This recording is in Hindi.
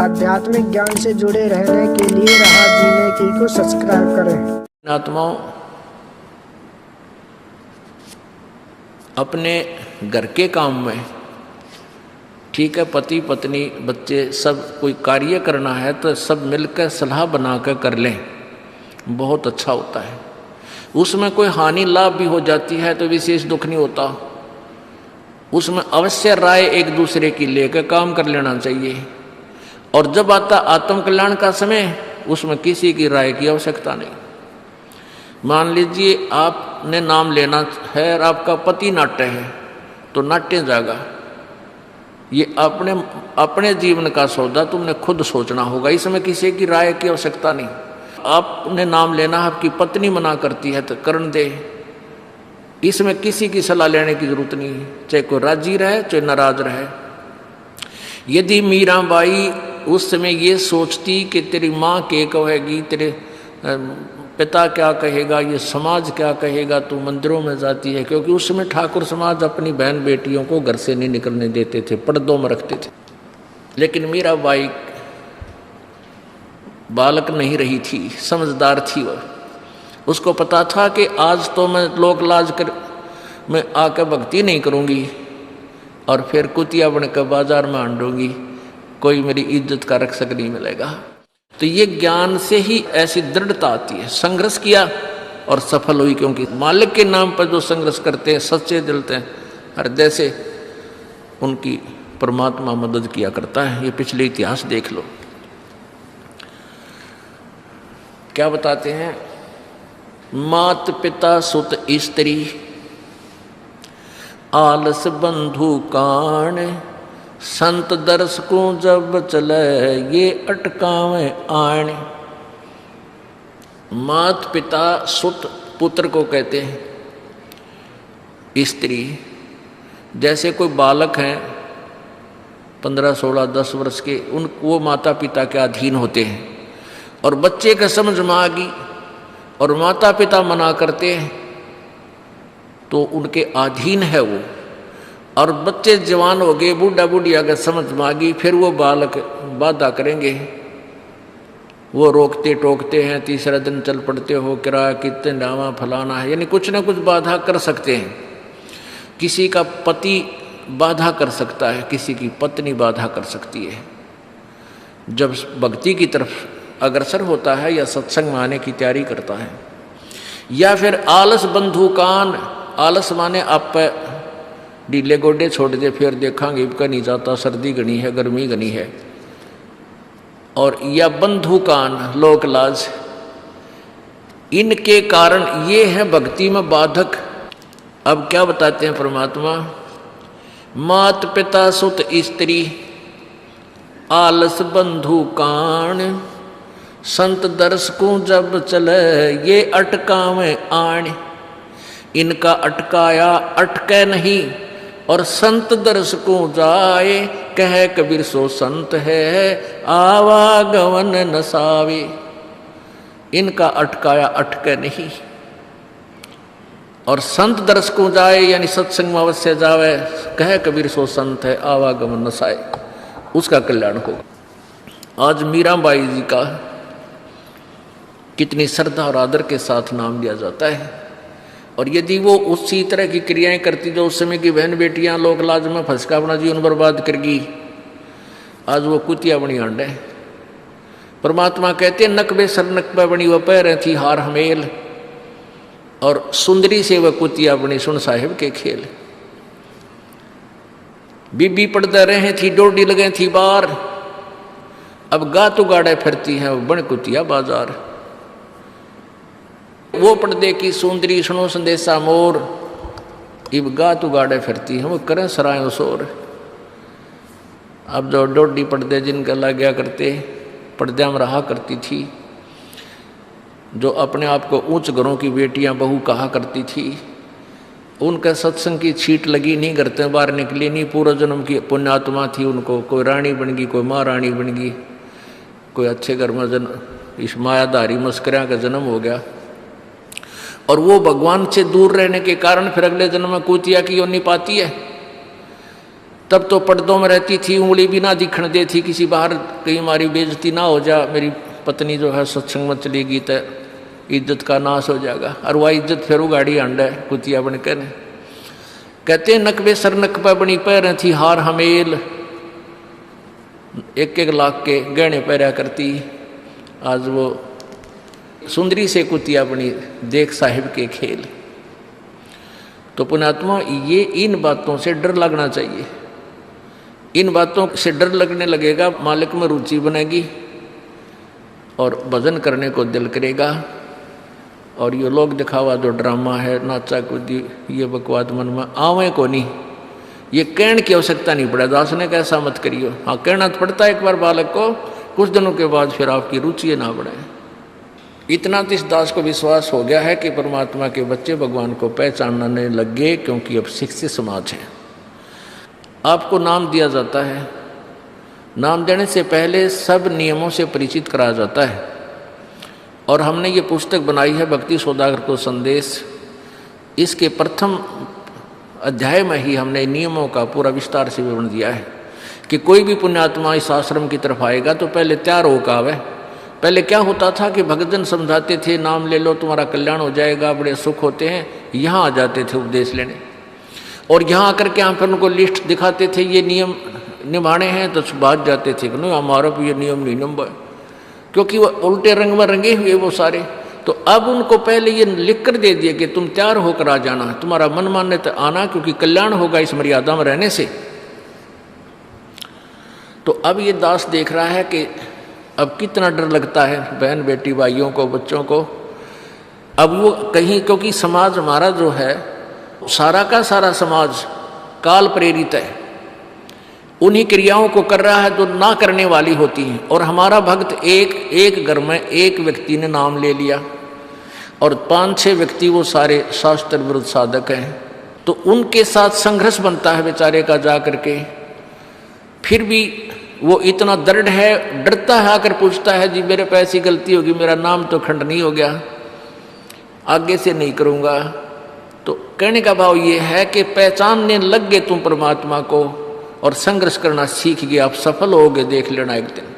आध्यात्मिक ज्ञान से जुड़े रहने के लिए राह जीने की को सब्सक्राइब करें। आत्माओं, अपने घर के काम में ठीक है, पति पत्नी बच्चे सब कोई कार्य करना है तो सब मिलकर सलाह बनाकर कर लें, बहुत अच्छा होता है। उसमें कोई हानि लाभ भी हो जाती है तो विशेष दुख नहीं होता। उसमें अवश्य राय एक दूसरे की लेकर काम कर लेना चाहिए। और जब आता आत्म कल्याण का समय, उसमें किसी की राय की आवश्यकता नहीं। मान लीजिए आपने नाम लेना है और आपका पति नाट्य है तो नाट्य जाएगा। ये अपने जीवन का सौदा तुमने खुद सोचना होगा, इसमें किसी की राय की आवश्यकता नहीं। आपने नाम लेना, आपकी पत्नी मना करती है तो करन दे, इसमें किसी की सलाह लेने की जरूरत नहीं, चाहे कोई राजी रहे चाहे नाराज रहे। यदि मीराबाई उस समय ये सोचती कि तेरी माँ क्या कहेगी, तेरे पिता क्या कहेगा, ये समाज क्या कहेगा, तू मंदिरों में जाती है, क्योंकि उस समय ठाकुर समाज अपनी बहन बेटियों को घर से नहीं निकलने देते थे, पर्दों में रखते थे। लेकिन मीराबाई बालक नहीं रही थी, समझदार थी वह। उसको पता था कि आज तो मैं लोक लाज कर मैं आकर भक्ति नहीं करूँगी और फिर कुतिया बनकर बाजार में आंडूंगी, कोई मेरी इज्जत का रक्षक नहीं मिलेगा। तो ये ज्ञान से ही ऐसी दृढ़ता आती है। संघर्ष किया और सफल हुई, क्योंकि मालिक के नाम पर जो संघर्ष करते हैं, सच्चे दिल से, हृदय से, उनकी परमात्मा मदद किया करता है। ये पिछले इतिहास देख लो, क्या बताते हैं। मात पिता सुत स्त्री आलस बंधु कान, संत दर्शकों जब चले ये अटकावे आण। मात पिता सुत पुत्र को कहते हैं। स्त्री जैसे कोई बालक हैं 15, 16, 10 वर्ष के, वो माता पिता के अधीन होते हैं। और बच्चे का समझ में आ गई और माता पिता मना करते हैं तो उनके अधीन है वो। और बच्चे जवान हो गए, बूढ़ा बूढ़िया का समझ में आ गई, फिर वो बालक बाधा करेंगे, वो रोकते टोकते हैं। तीसरा दिन चल पड़ते हो, किराया कितने डावा फलाना है, यानी कुछ ना कुछ बाधा कर सकते हैं। किसी का पति बाधा कर सकता है, किसी की पत्नी बाधा कर सकती है। जब भक्ति की तरफ अग्रसर होता है या सत्संग में आने की तैयारी करता है। या फिर आलस बंधु कान, आलस माने आप ढीले गोडे छोड़ दे, फिर देखांगे इबका नहीं जाता, सर्दी घनी है, गर्मी घनी है। और या बंधु कान, लोक लाज, इनके कारण ये है भक्ति में बाधक। अब क्या बताते हैं परमात्मा। मात पिता सुत स्त्री आलस बंधु कान, संत दर्शकों जब चले ये अटकावे आण। इनका अटकाया अटके नहीं, और संत दर्शकों जाए कह कबीर सो संत है आवागमन नसावे। इनका अटकाया अटके नहीं, और संत दर्शकों जाए यानी सत्संग में अवश्य जावे, कह कबीर सो संत है आवागमन नसाए, उसका कल्याण होगा। आज मीराबाई जी का कितनी श्रद्धा और आदर के साथ नाम लिया जाता है। और यदि वो उसी तरह की क्रियाएं करती जो उस समय की बहन बेटियां लोक लाज में फंस कर अपना जीवन बर्बाद करगी, आज वो कुतिया बनी आंडे। परमात्मा कहते हैं नकबे सर नकबे बनी वह पैर थी हार हमेल, और सुंदरी से वह कुतिया बनी सुन साहिब के खेल। बीबी पड़दे रहे थी डोडी लगे थी बार, अब गात उगाड़े फिरती हैं वो बन कुतिया बाजार। वो पर्दे की सुंदरी सुनो संदेशा मोर, इब गात उगाड़े फिरती हैं वो करें सराय शोर। अब जो डोडी पर्दे जिनका लग गया करते, पर्दे में रहा करती थी, जो अपने आप को ऊंच घरों की बेटियां बहू कहा करती थी, उनका सत्संग की छीट लगी नहीं, घर से बाहर निकली नहीं। पूर्व जन्म की पुण्यात्मा थी, उनको कोई रानी बन गई, कोई महारानी बन गई, कोई अच्छे घर में इस मायाधारी मस्करिया का जन्म हो गया। और वो भगवान से दूर रहने के कारण फिर अगले जन्म में कुतिया की योनि पाती है। तब तो पर्दों में रहती थी, उंगली भी ना दिखने देती किसी बाहर, कहीं हमारी बेइज्जती ना हो जा, मेरी पत्नी जो है सत्संग में चलेगी तो इज्जत का नाश हो जाएगा। और वह इज्जत फिर गाड़ी अंडा कुतिया बन कर। कहते नकबे सर नकबा बनी पैर थी हार हमेल, 1-1 लाख के गहने पहरा करती। आज वो सुंदरी से कुतिया बनी, देख साहिब के खेल। तो पुण्यात्मा, ये इन बातों से डर लगना चाहिए। इन बातों से डर लगने लगेगा, मालिक में रुचि बनेगी और भजन करने को दिल करेगा। और ये लोग दिखावा जो ड्रामा है, नाचा कूदी, ये बकवाद मन में आवे को नहीं, ये कहने की आवश्यकता नहीं पड़ा। दास ने कैसा मत करियो, हाँ कहना तो पड़ता है एक बार बालक को, कुछ दिनों के बाद फिर आपकी रुचि ना बढ़े। इतना तो इस दास को विश्वास हो गया है कि परमात्मा के बच्चे भगवान को पहचानने लग गए, क्योंकि अब शिक्षित समाज है। आपको नाम दिया जाता है, नाम देने से पहले सब नियमों से परिचित कराया जाता है। और हमने ये पुस्तक बनाई है भक्ति सौदागर को संदेश। इसके प्रथम अध्याय में ही हमने नियमों का पूरा विस्तार से विवरण दिया है कि कोई भी पुण्यात्मा इस आश्रम की तरफ आएगा तो पहले तैयार होकर आवे। पहले क्या होता था कि भक्तजन समझाते थे, नाम ले लो तुम्हारा कल्याण हो जाएगा, बड़े सुख होते हैं। यहाँ आ जाते थे उपदेश लेने, और यहाँ आकर के हम फिर उनको लिस्ट दिखाते थे, ये नियम निभाने हैं, तो बात जाते थे कि नहीं हमारा भी ये नियम नहीं निभा, क्योंकि वो उल्टे रंग में रंगे हुए वो सारे। तो अब उनको पहले ये लिख कर दे दिया कि तुम तैयार होकर आ जाना, तुम्हारा मन मानने तो आना, क्योंकि कल्याण होगा इस मर्यादा में रहने से। तो अब ये दास देख रहा है कि अब कितना डर लगता है बहन बेटी भाइयों को, बच्चों को। अब वो कहीं, क्योंकि समाज हमारा जो है सारा का सारा समाज काल प्रेरित है, उन्हीं क्रियाओं को कर रहा है जो ना करने वाली होती हैं। और हमारा भक्त एक घर में एक व्यक्ति ने नाम ले लिया और 5-6 व्यक्ति वो सारे शास्त्र विरुद्ध साधक हैं, तो उनके साथ संघर्ष बनता है बेचारे का जा करके। फिर भी वो इतना दृढ़ है, डरता है, आकर पूछता है जी मेरे पे ऐसी गलती होगी, मेरा नाम तो खंड नहीं हो गया, आगे से नहीं करूँगा। तो कहने का भाव ये है कि पहचानने लग गए तुम परमात्मा को और संघर्ष करना सीख गए, आप सफल होगे, देख लेना एक दिन।